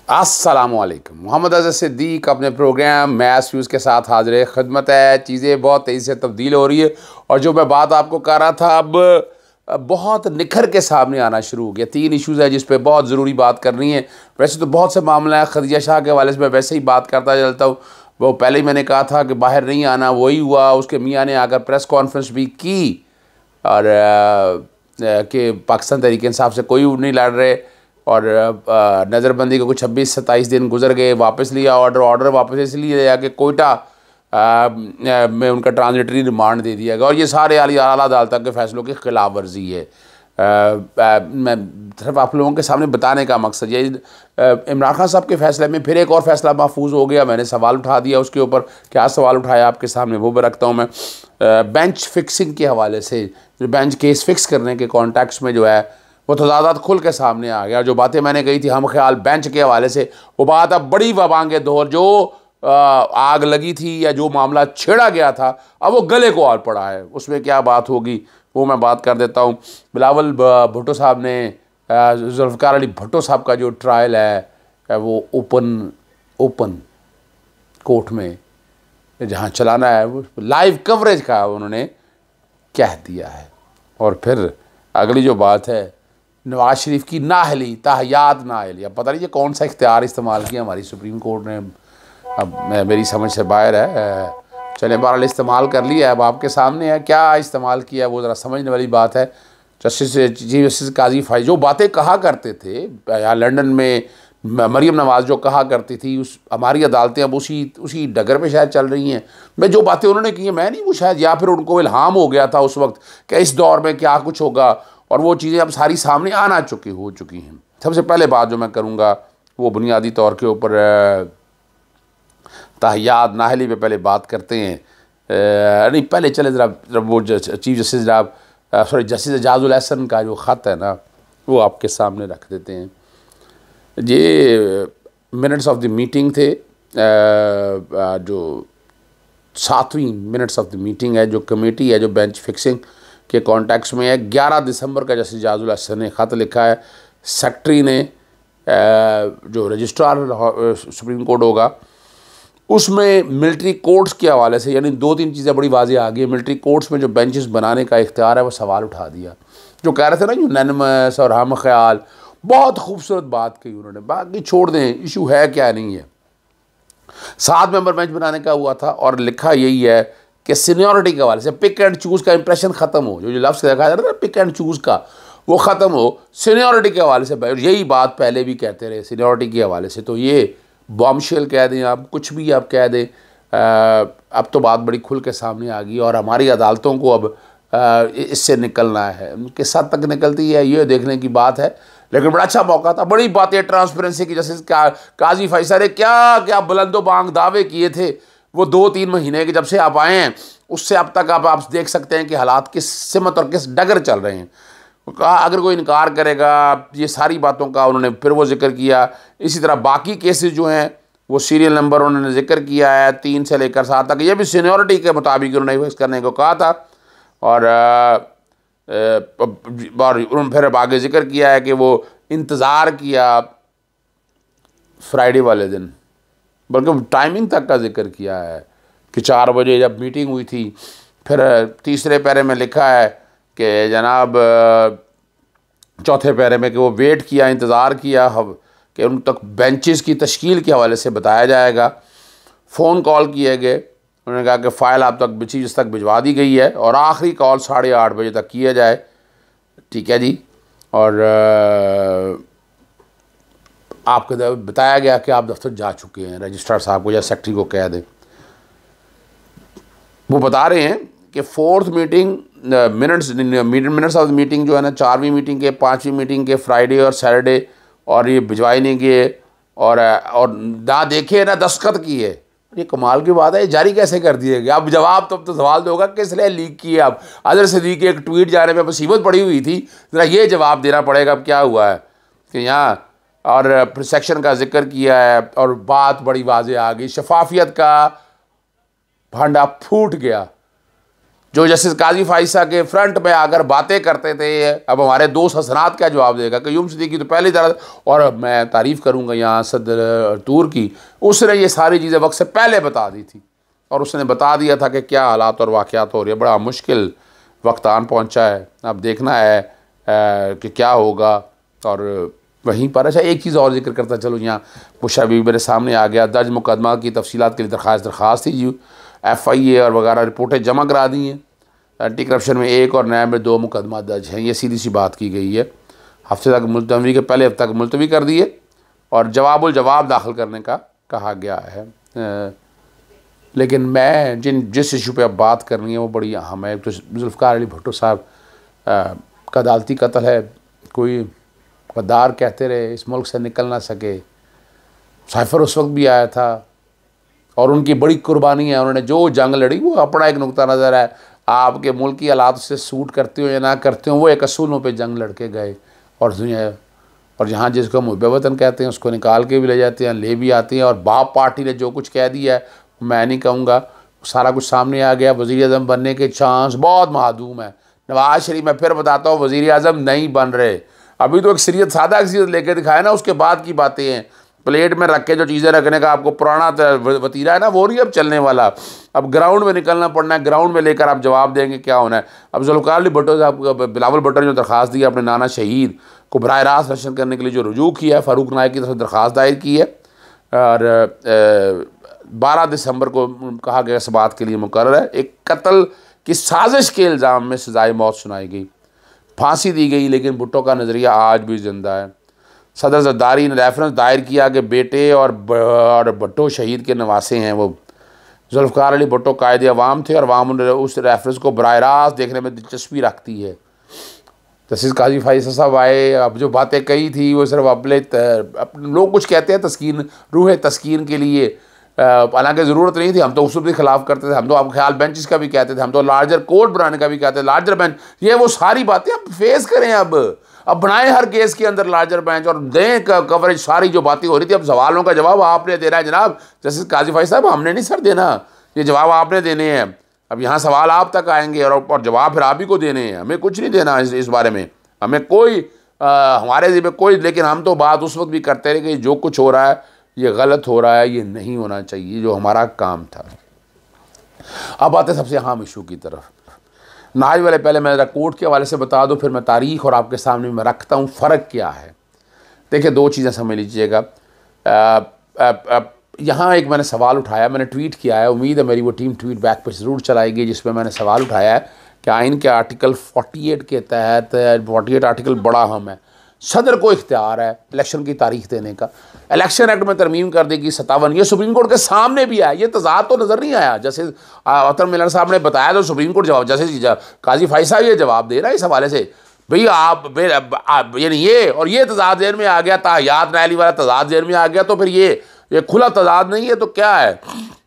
अस्सलामुअलैकुम। मोहम्मद अज़हर सिद्दीक अपने programme maths views के साथ हाज़िर खिदमत है। चीज़ें बहुत तेज़ी से तब्दील हो रही है और जो मैं बात आपको कर रहा था अब बहुत निखर के सामने आना शुरू हो गया। 3 इश्यूज़ है जिस पे बहुत ज़रूरी बात करनी है। वैसे तो बहुत से मामला है, खदीजा शाह के हवाले से मैं वैसे ही बात करता चलता हूँ। वो पहले ही मैंने कहा था कि बाहर नहीं आना, वही हुआ। उसके मियाँ ने आकर प्रेस कॉन्फ्रेंस भी की और कि पाकिस्तान तहरीक इंसाफ से कोई नहीं लड़ रहे और नज़रबंदी को कुछ 26-27 दिन गुजर गए, वापस लिया ऑर्डर वापस इसलिए लिया कि कोयटा में उनका ट्रांजिटरी रिमांड दे दिया गया और ये सारे आला अदालत के फ़ैसलों की खिलाफ वर्जी है। मैं सिर्फ आप लोगों के सामने बताने का मकसद ये इमरान खान साहब के फ़ैसले में फिर एक और फ़ैसला महफूज हो गया। मैंने सवाल उठा दिया उसके ऊपर, क्या सवाल उठाया आपके सामने वो भी रखता हूँ मैं। बेंच फिक्सिंग के हवाले से, जो बेंच केस फिक्स करने के कॉन्टेक्स्ट में जो है वो तजादात खुल के सामने आ गया। जो बातें मैंने कही थी हम ख्याल बेंच के हवाले से, वो बात अब बड़ी वबांगे दौर जो आग लगी थी या जो मामला छेड़ा गया था अब वो गले को आड़ पड़ा है। उसमें क्या बात होगी वो मैं बात कर देता हूँ। बिलावल भुट्टो साहब ने, जुल्फ़िकार अली भुट्टो साहब का जो ट्रायल है वो ओपन कोर्ट में जहाँ चलाना है वो लाइव कवरेज का उन्होंने कह दिया है। और फिर अगली जो बात है नवाज शरीफ की नाअहली, ताहयात नाअहली, अब पता नहीं ये कौन सा इख्तियार इस्तेमाल किया हमारी सुप्रीम कोर्ट ने, अब मेरी समझ से बाहर है। चले बहरहाल इस्तेमाल कर लिया है, अब आपके सामने है क्या इस्तेमाल किया वो ज़रा समझने वाली बात है। चीफ जस्टिस काजी फाइज जो बातें कहा करते थे यहाँ लंदन में, मरीम नवाज़ जो कहा करती थी, उस हमारी अदालतें अब उसी डगर पे शायद चल रही हैं। मैं जो बातें उन्होंने की हैं मैं नहीं, वो शायद या फिर उनको इल्हाम हो गया था उस वक्त कि इस दौर में क्या कुछ होगा और वो चीज़ें अब सारी सामने हो चुकी हैं। सबसे पहले बात जो मैं करूँगा वो बुनियादी तौर के ऊपर ताहियात नाअहली पे पहले बात करते हैं। नहीं पहले चले ज़रा वो chief justice justice Ejazul Ehsan का जो ख़त है ना वो आपके सामने रख देते हैं। ये मिनट्स ऑफ द मीटिंग थे, जो 7वीं मिनट्स ऑफ द मीटिंग है, जो कमेटी है जो बेंच फिक्सिंग के कॉन्टेक्स्ट में है। 11 दिसंबर का जस्टिस एजाजुल एहसन ने ख़त लिखा है। सेक्रेटरी ने जो रजिस्ट्रार सुप्रीम कोर्ट होगा उसमें मिलिट्री कोर्ट्स के हवाले से, यानी 2-3 चीज़ें बड़ी वाज़ेह आ गई। मिलिट्री कोर्ट्स में जो बेंचेस बनाने का इख्तियार है वो सवाल उठा दिया। जो कह रहे थे ना यूनानिमस और हम ख्याल, बहुत खूबसूरत बात कही उन्होंने, बाकी छोड़ दें इशू है क्या नहीं है। 7 मेंबर बेंच बनाने का हुआ था और लिखा यही है कि सीनियरिटी के हवाले से पिक एंड चूज़ का इंप्रेशन ख़त्म हो, जो लफ्ज़ देखा जा रहा था पिक एंड चूज़ का वो ख़त्म हो, सीनियरिटी के हवाले से। यही बात पहले भी कहते रहे सीनियरिटी के हवाले से, तो ये बॉम्बशेल कह दें आप, कुछ भी आप कह दें, अब तो बात बड़ी खुल के सामने आ गई और हमारी अदालतों को अब इससे निकलना है। उनके साथ तक निकलती है ये देखने की बात है। लेकिन बड़ा अच्छा मौका था, बड़ी बातें ट्रांसपेरेंसी की। जैसे काजी फैसल ने क्या क्या बुलंदो बांग दावे किए थे वो 2-3 महीने के जब से आप आए हैं उससे अब तक आप देख सकते हैं कि हालात किस सिमत और किस डगर चल रहे हैं। कहा अगर कोई इनकार करेगा ये सारी बातों का उन्होंने फिर वो जिक्र किया। इसी तरह बाकी केसेस जो हैं वो सीरियल नंबर उन्होंने जिक्र किया है 3 से लेकर 7 तक, ये भी सीनियरिटी के मुताबिक उन्होंने फिक्स करने को कहा था। और उन्होंने फिर आगे जिक्र किया है कि वो इंतज़ार किया फ्राइडे वाले दिन, बल्कि टाइमिंग तक का जिक्र किया है कि 4 बजे जब मीटिंग हुई थी। फिर तीसरे पैरे में लिखा है कि जनाब चौथे पैरे में कि वो वेट किया, इंतज़ार किया कि उन तक बेंचेस की तश्कील के हवाले से बताया जाएगा। फ़ोन कॉल किए गए, उन्होंने कहा कि फ़ाइल आप तक चीज़ तक भिजवा दी गई है और आखिरी कॉल 8:30 बजे तक किया जाए। ठीक है जी। और आपको बताया गया कि आप दफ्तर जा चुके हैं, रजिस्ट्रार साहब को या सेक्रेटरी को कह दें। वो बता रहे हैं कि 4th meeting minutes of the meeting जो है ना, 4वीं मीटिंग के, 5वीं मीटिंग के, फ्राइडे और सैटरडे, और ये भिजवाई नहीं गए और ना देखे ना दस्तखत किए। ये कमाल की बात है, ये जारी कैसे कर दिए गए? अब जवाब तो सवाल तो होगा किस लिए लीक किए। अब अज़हर सिद्दीक के एक ट्वीट जाने में मुसीबत पड़ी हुई थी, ज़रा ये जवाब देना पड़ेगा अब क्या हुआ है कि यहाँ। और सेक्शन का जिक्र किया है और बात बड़ी वाज़ेह आ गई, शफाफियत का भांडा फूट गया। जो जस्टिस काजी फाइसा के फ्रंट में आकर बातें करते थे, अब हमारे दोस्त हसनात क्या जवाब देगा। क्यूम सिद्दीकी तो पहले तरह, और मैं तारीफ़ करूँगा यहाँ सदर तूर की, उसने ये सारी चीज़ें वक्त से पहले बता दी थी और उसने बता दिया था कि क्या हालात और वाक़यात हो रही है। बड़ा मुश्किल वक्त आन पहुँचा है, अब देखना है कि क्या होगा। और वहीं पर अच्छा एक चीज़ और जिक्र करता चलो, यहाँ मुशा अभी मेरे सामने आ गया, दर्ज मुकदमा की तफसीलात के लिए दरख्वास्त थी जी, FIA और वगैरह रिपोर्टें जमा करा दी हैं। एंटी करप्शन में 1 और नैब में 2 मुकदमा दर्ज हैं। ये सीधी सी बात की गई है। हफ्ते तक मुलतवी के पहले हफ्ते तक मुलतवी कर दिए और जवाब दाखिल करने का कहा गया है। लेकिन मैं जिस इशू पे अब बात करनी है वो बड़ी अहम है। तो जुल्फ़िकार अली भुट्टो साहब का अदालती कत्ल है, कोई गद्दार कहते रहे, इस मुल्क से निकल ना सके। साइफर उस वक्त भी आया था और उनकी बड़ी कुर्बानी है, उन्होंने जो जंग लड़ी वो अपना एक नुक्ता नज़र है। आपके मुल्क की हालात से सूट करते हो या ना करते हो, वो एक असूलों पे जंग लड़के गए और दुनिया, और जहाँ जिसको मुहब्बे वतन कहते हैं उसको निकाल के भी ले जाते हैं, ले भी आते हैं। और बाप पार्टी ने जो कुछ कह दिया है मैं नहीं कहूँगा, सारा कुछ सामने आ गया। वज़ीर-ए-आज़म बनने के चांस बहुत मादूम है। नवाज शरीफ, मैं फिर बताता हूँ, वज़ीर-ए-आज़म नहीं बन रहे। अभी तो एक सीरियत सादा सीरत लेके दिखाया ना, उसके बाद की बातें हैं। प्लेट में रख के जो चीज़ें रखने का आपको पुराना वतीरा है ना, वो नहीं अब चलने वाला। अब ग्राउंड में निकलना पड़ना है, ग्राउंड में लेकर आप जवाब देंगे क्या होना है। अब जुल्फ़िकार अली भुट्टो साहब, बिलावल भुट्टो ने जो दरख्वास्त दी है अपने नाना शहीद को बराह रास्त नशर करने के लिए, जो रुजू किया है, फ़ारूक नायक की तरफ दरख्वास्त दायर की है और 12 दिसंबर को कहा गया समाअत के लिए मुकर्रर है। एक कत्ल की साजिश के इल्ज़ाम में सज़ाए मौत सुनाई गई, फांसी दी गई, लेकिन भुट्टो का नज़रिया आज भी ज़िंदा है। सदर ज़रदारी ने रेफरेंस दायर किया कि बेटे और भुट्टो शहीद के नवासे हैं। वो जुल्फ़िकार अली भुट्टो कायदे अवाम थे और अवाम उस रेफरेंस को बराह रास्त देखने में दिलचस्पी रखती है। जस्टिस काजी फाइसा साहब आए, अब जो बातें कही थी वो सिर्फ अपने लोग कुछ कहते हैं तस्कीन, रूह तस्कीन के लिए, हालांकि ज़रूरत नहीं थी। हम तो उसूल के ख़िलाफ़ करते थे, हम तो अब ख्याल बेंचेस का भी कहते थे, हम तो लार्जर कोर्ट बनाने का भी कहते थे, लार्जर बेंच। ये वो सारी बातें अब फेस करें, अब बनाएं हर केस के अंदर लार्जर बेंच और दें कवरेज। सारी जो बातें हो रही थी, अब सवालों का जवाब आपने देना है जनाब जस्टिस काजी फाइसा साहब, हमने नहीं सर देना, ये जवाब आपने देने हैं। अब यहाँ सवाल आप तक आएंगे और जवाब फिर आप ही को देने हैं, हमें कुछ नहीं देना इस बारे में, हमें कोई हमारे ज़िम्मे कोई। लेकिन हम तो बात उस वक्त भी करते रहे कि जो कुछ हो रहा है ये गलत हो रहा है, ये नहीं होना चाहिए, जो हमारा काम था। अब आते सबसे अहम इशू की तरफ। नाज वाले पहले मैं ज़रा कोर्ट के हवाले से बता दूं, फिर मैं तारीख़ और आपके सामने मैं रखता हूँ फ़र्क क्या है। देखिए 2 चीज़ें समझ लीजिएगा। यहाँ एक मैंने सवाल उठाया, मैंने ट्वीट किया है, उम्मीद है मेरी वो टीम ट्वीट बैक पर ज़रूर चलाएगी, जिसमें मैंने सवाल उठाया है कि आइन के आर्टिकल 48 के तहत, 48 आर्टिकल बड़ा अहम है, सदर को इख्तियार है इलेक्शन की तारीख देने का। इलेक्शन एक्ट में तरमीम कर देगी 57, ये सुप्रीम कोर्ट के सामने भी आया, ये तजाद तो नज़र नहीं आया। जैसे अतर मिलन साहब ने बताया तो सुप्रीम कोर्ट जवाब, जैसे काजी फाइसा ये जवाब दे रहा है इस हवाले से, भई आप यानी ये और ये तजाद जेल में आ गया, ताहियात नायली वाला तजाद जेल में आ गया, तो फिर ये खुला तजाद नहीं है तो क्या है।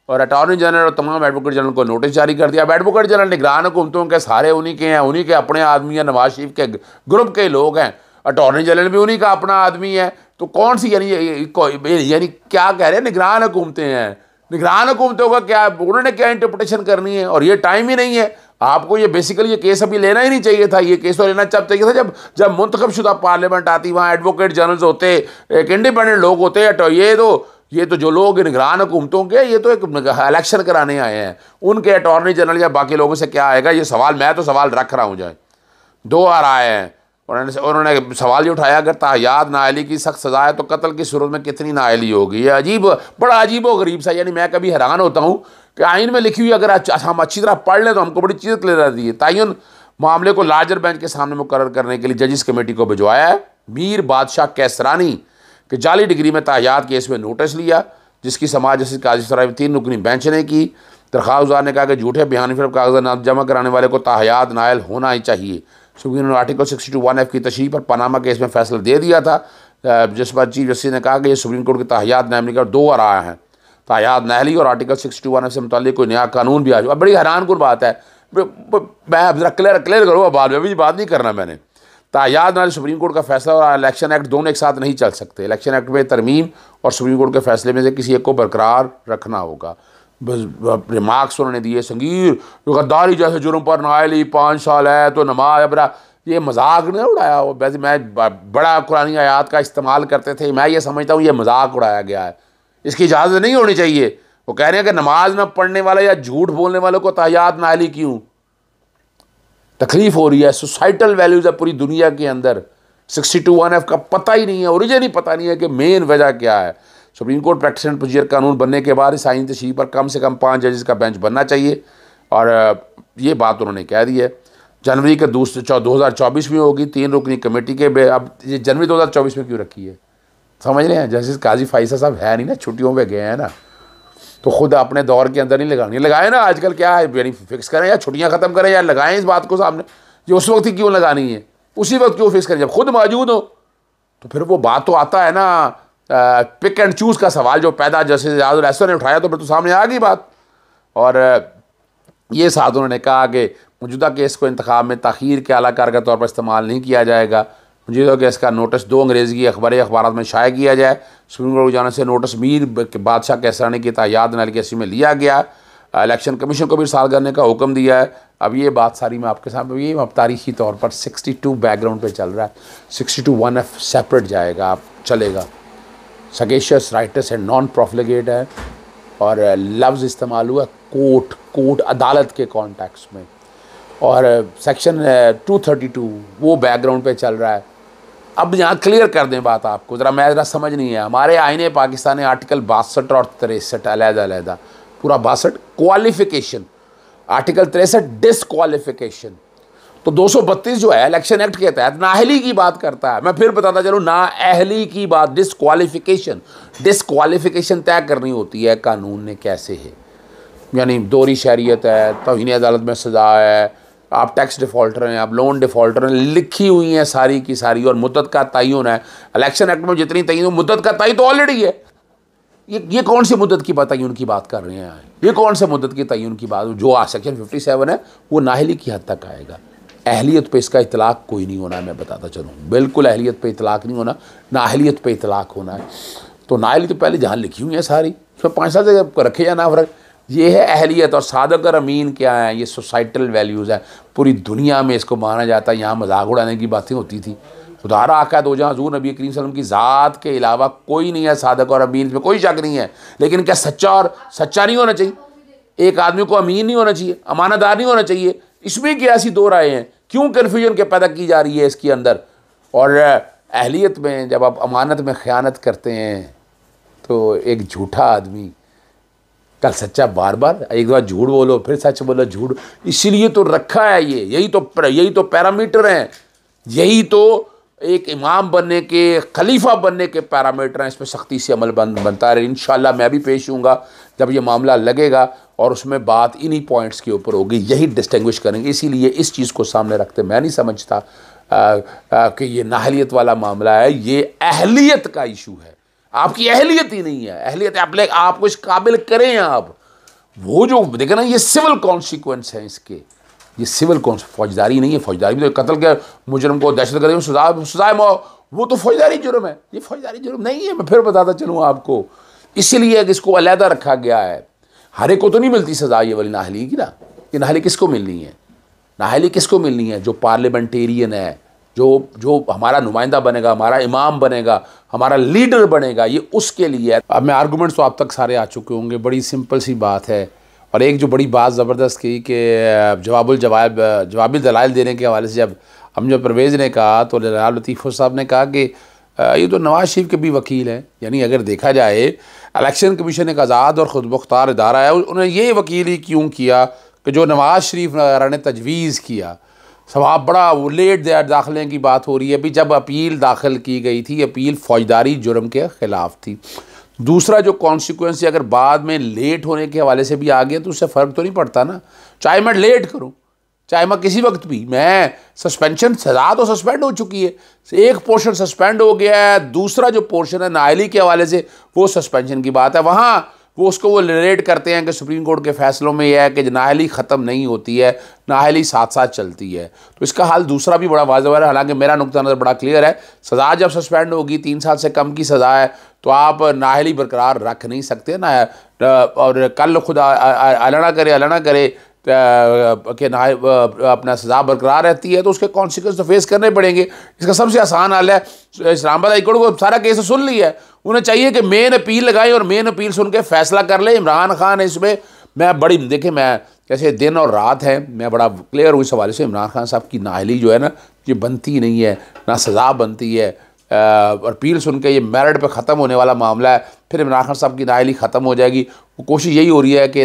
और अटॉर्नी जनरल और तमाम एडवोकेट जनरल को नोटिस जारी कर दिया। अब एडवोकेट जनरल निगरान हुकूमतों के सारे उन्हीं के हैं, उन्हीं के अपने आदमी हैं, नवाज शरीफ के ग्रुप के लोग हैं, अटॉर्नी जनरल भी उन्हीं का अपना आदमी है। तो कौन सी यानी क्या कह रहे हैं, निगरान हुकूमतें हैं, निगरान हुकूमतों का क्या, उन्होंने क्या इंटरप्रिटेशन करनी है। और ये टाइम ही नहीं है आपको, ये बेसिकली ये केस अभी लेना ही नहीं चाहिए था। ये केस तो लेना तब चाहिए था जब मुंतखब शुदा पार्लियामेंट आती, वहाँ एडवोकेट जनरल्स होते, एक इंडिपेंडेंट लोग होते हैं। तो ये तो जो लोग निगरान हुकूमतों के, ये तो एक इलेक्शन कराने आए हैं, उनके अटॉर्नी जनरल या बाकी लोगों से क्या आएगा। ये सवाल मैं तो सवाल रख रहा हूँ, जाए 2 बार आए हैं उन्होंने सवाल ये उठाया, अगर ताहियात नाअहली की सख्त सज़ा है तो कत्ल की सूरत में कितनी नाअहली होगी। ये अजीब, बड़ा अजीब व गरीब सा, यानी मैं कभी हैरान होता हूँ कि आइन में लिखी हुई अगर हम अच्छी तरह पढ़ लें तो हमको बड़ी चीज़ क्लियर रहती है। तयन मामले को लार्जर बेंच के सामने मुकर्रर करने के लिए जजिस कमेटी को भिजवाया है। मीर बादशाह कैसरानी के जाली डिग्री में ताहियात केस में नोटिस लिया, जिसकी समाज जस्टिस काजी सराय 3 रुकनी बेंच ने की। दरख्वास्त ने कहा कि झूठे बयानी फिर कागजात जमा कराने वाले को ताहियात नायल होना ही चाहिए। सुप्रीम कोर्ट ने आर्टिकल 62(1)(f) की तशरीह पर पनामा केस में फैसला दे दिया था, जिस पर चीफ जस्टिस ने कहा कि ये सुप्रीम कोर्ट की ताहियात नायली का 2 बार आया है। ताहियात नायली और आर्टिकल 62(1)(f) से मुताल्लिक कोई नया कानून भी आ जाए। बड़ी हैरानकुन बात है, मैं अब जरा क्लियर करूँगा बाद में, अभी बात नहीं करना मैंने। ताहियात नायली सुप्रीम कोर्ट का फैसला और इलेक्शन एक्ट दोनों एक साथ नहीं चल सकते। इलेक्शन एक्ट में तरमीम और सुप्रीम कोर्ट के फैसले में से किसी एक को बरकरार रखना होगा। रिमार्क्स उन्होंने दिए, संगीर गद्दारी जैसे जुर्म पर नाअहली 5 साल है तो नमाज बड़ा, ये मजाक नहीं उड़ाया। वैसे मैं बड़ा कुरानी आयात का इस्तेमाल करते थे, मैं ये समझता हूँ ये मजाक उड़ाया गया है, इसकी इजाज़त नहीं होनी चाहिए। वो कह रहे हैं कि नमाज ना पढ़ने वाले या झूठ बोलने वालों को तायात नाअहली क्यों, तकलीफ हो रही है। सोसाइटल वैल्यूज़ है पूरी दुनिया के अंदर, 62(1)(f) का पता ही नहीं है, ओरिजिन ही पता नहीं है कि मेन वजह क्या है। Supreme court practice and procedure कानून बनने के बाद इस आईनी तशरीह पर कम से कम 5 जजेस का बेंच बनना चाहिए, और ये बात उन्होंने कह दी है। जनवरी के 2024 में होगी 3 रुकनी कमेटी के। अब ये जनवरी 2024 में क्यों रखी है, समझ रहे हैं। जस्टिस काजी फाइसा साहब है नहीं ना, छुट्टियों पे गए हैं ना, तो खुद अपने दौर के अंदर नहीं लगानी, लगाए ना आजकल क्या है, यानी फिक्स करें या छुट्टियां ख़त्म करें या लगाएं इस बात को सामने। ये उस वक्त ही क्यों लगानी है, उसी वक्त क्यों फिक्स करें जब खुद मौजूद हो। तो फिर वो बात तो आता है ना, पिक एंड चूज़ का सवाल जो पैदा जस्टिस एजाजुल एहसन ने उठाया, तो फिर तो सामने आ गई बात। और ये साथ उन्होंने कहा कि मौजूदा केस को इंतखाब में ताख़ीर के आला कार के तौर पर इस्तेमाल नहीं किया जाएगा। मौजूदा केस का नोटिस 2 अंग्रेज़ी अखबार में शाया किया जाए। सुप्रीम कोर्ट की जानिब से नोटिस मीर बादशाह कैसरानी की तायाद नाअहली केस में लिया गया। इलेक्शन कमीशन को भी इरसाल करने का हुक्म दिया है। अब ये बात सारी मैं आपके सामने, ये अब तारीखी तौर पर 62 बैकग्राउंड पे चल रहा है, 62(1)(f) सेपरेट जाएगा, आप चलेगा। सगेशियस, राइटस एंड नॉन प्रोफिलिगेट है, और लफ्ज़ इस्तेमाल हुआ कोर्ट अदालत के कॉन्टेक्स्ट में, और सेक्शन 232 वो बैकग्राउंड पे चल रहा है। अब यहाँ क्लियर कर दें बात आपको, ज़रा समझ नहीं है। हमारे आईने पाकिस्तान आर्टिकल 62 और 63 अलग-अलग, पूरा 62 क्वालिफिकेशन, आर्टिकल 63 डिसक्वालिफिकेशन। तो 232 जो है इलेक्शन एक्ट के तहत नाअहली की बात करता है। मैं फिर बताता चलूँ, नाअहली की बात, डिसक्वालिफिकेशन तय करनी होती है कानून ने कैसे है, यानी दोहरी शहरियत है, तौहीन अदालत में सज़ा है, आप टैक्स डिफ़ॉल्टर हैं, आप लोन डिफ़ॉल्टर हैं, लिखी हुई हैं सारी की सारी, और मुद्दत का तयन है। इलेक्शन एक्ट में जितनी तयन, मुद्दत का तयन तो ऑलरेडी है। ये कौन सी मुद्दत की तयन की बात कर रहे हैं, ये कौन से मुद्दत की तयन की बात, जो सेक्शन 57 है वो नाअहली की हद तक आएगा। अहलियत पे इसका इतलाक़ कोई नहीं होना है, मैं बताता चलूँ, बिल्कुल अहलियत पे इतलाक़ नहीं होना, नाअहलियत पे इतलाक़ होना है। तो नाअहली तो पहले जहाँ लिखी हुई है सारी, उसमें 5 साल से रखे या ना फ़र्क, ये है अहलियत। और सादक और अमीन क्या है, ये सोसाइटल वैल्यूज़ है, पूरी दुनिया में इसको माना जाता है। यहाँ मजाक उड़ाने की बातें होती थी। खुदारा आका दो जहाँ हज़ूर नबी करीम सल्लल्लाहु अलैहि वसल्लम की ज़ात के अलावा कोई नहीं है सादक और अमीन, में कोई शक नहीं है। लेकिन क्या सच्चा नहीं होना चाहिए, एक आदमी को अमीन नहीं होना चाहिए, अमानतदार नहीं होना चाहिए, इसमें क्या ऐसी 2 राय हैं, क्यों कन्फ्यूजन के पैदा की जा रही है इसके अंदर। और अहलियत में जब आप अमानत में ख़यानत करते हैं तो एक झूठा आदमी कल सच्चा, बार बार एक बार झूठ बोलो फिर सच बोलो, झूठ इसीलिए तो रखा है ये, यही तो पैरामीटर हैं, यही तो एक इमाम बनने के, खलीफा बनने के पैरामीटर हैं। इस पर सख्ती से अमल बनता है। इंशाल्लाह मैं भी पेश हूँगा जब ये मामला लगेगा, और उसमें बात इन्हीं पॉइंट्स के ऊपर होगी, यही डिस्टिंग्विश करेंगे। इसीलिए इस चीज़ को सामने रखते मैं नहीं समझता कि ये नाअहलियत वाला मामला है, ये अहलियत का इशू है। आपकी अहलियत ही नहीं है, अहलियत आपको इस काबिल करें आप, वो जो देखें ना, ये सिविल कॉन्सिक्वेंस है इसके, ये सिविल फौजदारी नहीं है। फौजदारी भी तो कत्ल के मुजरम को दहशतगर्दी में सजाए वो तो फौजदारी जुर्म है, ये फौजदारी जुर्म नहीं है। मैं फिर बताता चलूँ आपको, इसीलिए इसको अलहदा रखा गया है। हर एक को तो नहीं मिलती सजा ये वाली नाअहली की ना, ये नाअहली किसको मिलनी है, नाअहली किसको मिलनी है, जो पार्लियामेंटेरियन है, जो हमारा नुमाइंदा बनेगा, हमारा इमाम बनेगा, हमारा लीडर बनेगा, ये उसके लिए है। अब मैं आर्गूमेंट्स तो आप तक सारे आ चुके होंगे, बड़ी सिंपल सी बात है। और एक जो बड़ी बात ज़बरदस्त की कि जवाबी दलाइल देने के हवाले से जब अमजद परवेज़ ने कहा, तो जनाब लतीफ़ साहब ने कहा कि ये तो नवाज़ शरीफ के भी वकील हैं। यानी अगर देखा जाए, इलेक्शन कमीशन एक आज़ाद और ख़ुद मुख्तार इदारा है, उन्होंने ये वकील ही क्यों किया कि जो नवाज़ शरीफ ने तजवीज़ किया। सवाब बड़ा वो लेट दाखिले की बात हो रही है। अभी जब अपील दाखिल की गई थी, अपील फौजदारी जुर्म के ख़िलाफ़ थी। दूसरा जो कॉन्सिक्वेंस अगर बाद में लेट होने के हवाले से भी आ गया तो उससे फ़र्क तो नहीं पड़ता ना, चाहे मैं लेट करूं, चाहे मैं किसी वक्त भी, मैं सस्पेंशन, सज़ा तो सस्पेंड हो चुकी है, एक पोर्शन सस्पेंड हो गया है, दूसरा जो पोर्शन है नाअहली के हवाले से वो सस्पेंशन की बात है। वो रिलेट करते हैं कि सुप्रीम कोर्ट के फैसलों में यह है कि नाअहली ख़त्म नहीं होती है, नाअहली साथ साथ चलती है। तो इसका हल दूसरा भी बड़ा वाज़ेह है। हालांकि मेरा नुक्ता नज़र बड़ा क्लियर है, सज़ा जब सस्पेंड होगी, 3 साल से कम की सज़ा है, तो आप नाअहली बरकरार रख नहीं सकते ना। और कल खुदा अल्लाह ना करे कि ना अपना सज़ा बरकरार रहती है तो उसके कॉन्सिक्वेंस तो फेस करने पड़ेंगे। इसका सबसे आसान हल है, इस्लामाबाद हाई कोर्ट को सारा केस सुन लिया है, उन्हें चाहिए कि मेन अपील लगाएं और मेन अपील सुन के फैसला कर ले। इमरान खान इसमें, मैं बड़ी देखें, मैं जैसे दिन और रात है, मैं बड़ा क्लियर हूँ इस हवाले से। इमरान खान साहब की नाअहली जो है ना, ये बनती नहीं है, ना सज़ा बनती है। और अपील सुन के ये मेरिट पे ख़त्म होने वाला मामला है, फिर इमरान खान साहब की नाअहली ख़त्म हो जाएगी। वो कोशिश यही हो रही है कि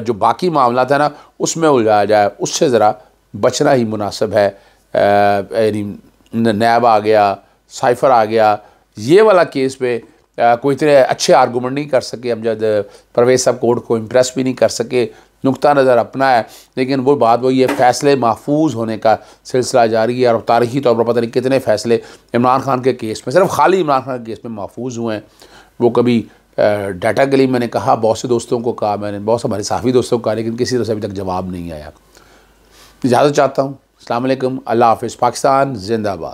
जो बाकी मामला था ना उसमें उलझाया जाए, उससे ज़रा बचना ही मुनासिब है। यानी नैब आ गया, साइफ़र आ गया, ये वाला केस पे कोई इतने अच्छे आर्गूमेंट नहीं कर सके अमजद परवेज़ साहब, कोर्ट को इम्प्रेस भी नहीं कर सके। नुक्ता नज़र अपना है, लेकिन वो बात वही है, फ़ैसले महफूज होने का सिलसिला जारी है। और तारीख़ी तौर पर पता नहीं कितने फ़ैसले इमरान खान के केस में, सिर्फ खाली इमरान खान के केस में महफूज हुए हैं। वो कभी डाटा के लिए मैंने कहा, बहुत से दोस्तों को कहा, मैंने बहुत से हमारे साफ़ी दोस्तों को कहा, लेकिन किसी तरह से अभी तक जवाब नहीं आया। इजाज़त चाहता हूँ। अस्सलाम वालेकुम, अल्लाह हाफ़िज़। पाकिस्तान जिंदाबाद।